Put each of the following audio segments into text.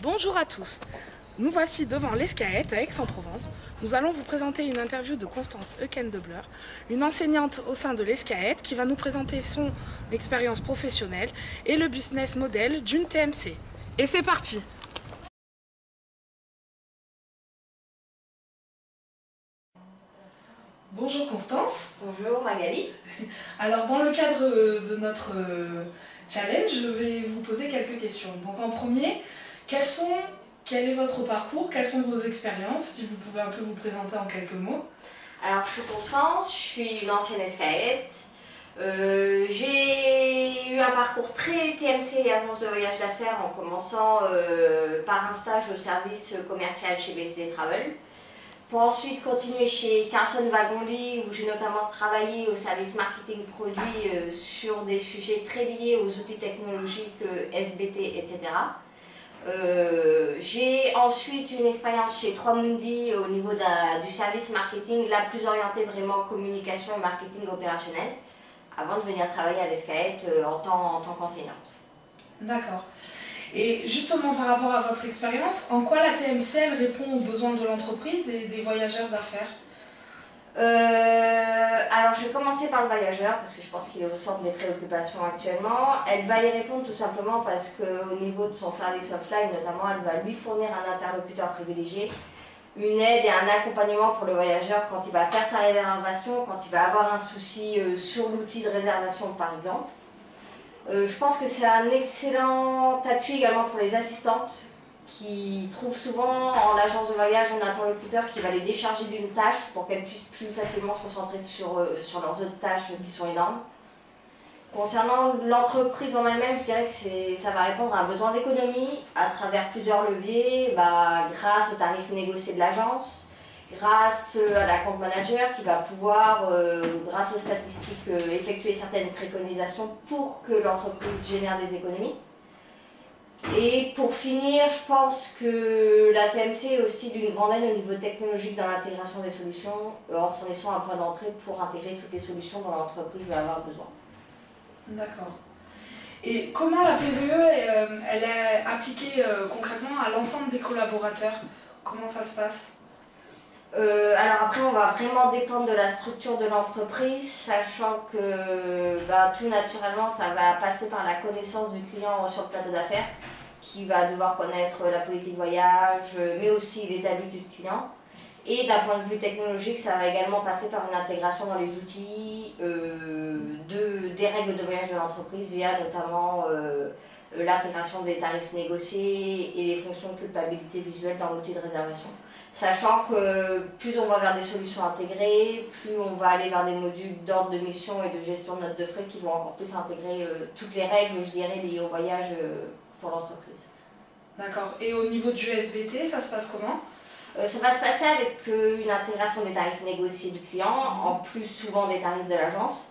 Bonjour à tous, nous voici devant l'Escaët à Aix-en-Provence. Nous allons vous présenter une interview de Constance Eukendebler, une enseignante au sein de l'Escaët qui va nous présenter son expérience professionnelle et le business model d'une TMC. Et c'est parti! Bonjour Constance. Bonjour Magali. Alors dans le cadre de notre challenge, je vais vous poser quelques questions. Donc en premier, quel est votre parcours, quelles sont vos expériences, si vous pouvez un peu vous présenter en quelques mots. Alors je suis Constance, je suis une ancienne Escaët. J'ai eu un parcours très TMC et agence de voyage d'affaires en commençant par un stage au service commercial chez BCD Travel. Pour ensuite continuer chez Carlson Wagonlit où j'ai notamment travaillé au service marketing produit sur des sujets très liés aux outils technologiques SBT, etc. J'ai ensuite une expérience chez 3Mundi au niveau du service marketing, là plus orienté vraiment communication et marketing opérationnel, avant de venir travailler à l'Escaët en tant qu'enseignante. D'accord. Et justement par rapport à votre expérience, en quoi la TMC elle répond aux besoins de l'entreprise et des voyageurs d'affaires? Alors je vais commencer par le voyageur parce que je pense qu'il est au centre des préoccupations actuellement. Elle va y répondre tout simplement parce qu'au niveau de son service offline notamment, elle va lui fournir un interlocuteur privilégié, une aide et un accompagnement pour le voyageur quand il va faire sa réservation, quand il va avoir un souci sur l'outil de réservation par exemple. Je pense que c'est un excellent appui également pour les assistantes qui trouvent souvent en l'agence de voyage un interlocuteur qui va les décharger d'une tâche pour qu'elles puissent plus facilement se concentrer sur leurs autres tâches qui sont énormes. Concernant l'entreprise en elle-même, je dirais que ça va répondre à un besoin d'économie à travers plusieurs leviers, grâce aux tarifs négociés de l'agence, grâce à la compte manager qui va pouvoir, grâce aux statistiques, effectuer certaines préconisations pour que l'entreprise génère des économies. Et pour finir, je pense que la TMC est aussi d'une grande aide au niveau technologique dans l'intégration des solutions, en fournissant un point d'entrée pour intégrer toutes les solutions dont l'entreprise va avoir besoin. D'accord. Et comment la PVE elle est appliquée concrètement à l'ensemble des collaborateurs? Comment ça se passe? Alors après, on va vraiment dépendre de la structure de l'entreprise, sachant que tout naturellement, ça va passer par la connaissance du client sur le plateau d'affaires, qui va devoir connaître la politique voyage, mais aussi les habitudes clients. Et d'un point de vue technologique, ça va également passer par une intégration dans les outils des règles de voyage de l'entreprise via notamment l'intégration des tarifs négociés et les fonctions de culpabilité visuelle dans l'outil de réservation. Sachant que plus on va vers des solutions intégrées, plus on va aller vers des modules d'ordre de mission et de gestion de notes de frais qui vont encore plus intégrer toutes les règles, je dirais, liées au voyage pour l'entreprise. D'accord. Et au niveau du SBT, ça se passe comment? Ça va se passer avec une intégration des tarifs négociés du client, en plus souvent des tarifs de l'agence,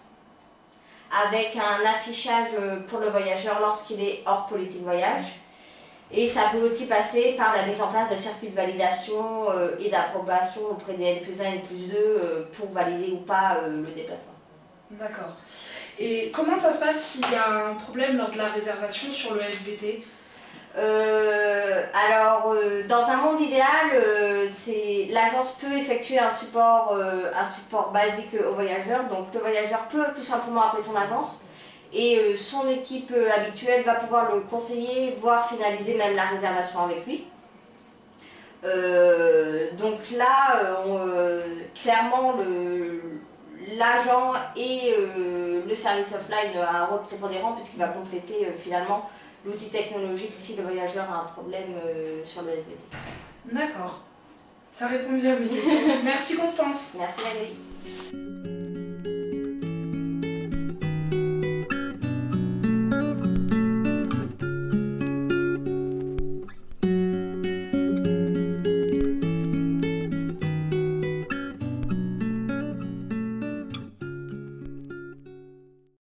avec un affichage pour le voyageur lorsqu'il est hors politique voyage. Et ça peut aussi passer par la mise en place de circuits de validation et d'approbation auprès des N+1 et N+2 pour valider ou pas le déplacement. D'accord. Et comment ça se passe s'il y a un problème lors de la réservation sur le SBT? Alors, dans un monde idéal, l'agence peut effectuer un support basique au voyageur. Donc le voyageur peut tout simplement appeler son agence et son équipe habituelle va pouvoir le conseiller, voire finaliser même la réservation avec lui. Donc là, clairement, l'agent et le service offline a un rôle prépondérant puisqu'il va compléter finalement l'outil technologique si le voyageur a un problème sur le SBT. D'accord. Ça répond bien à mes questions. Merci Constance. Merci Valérie.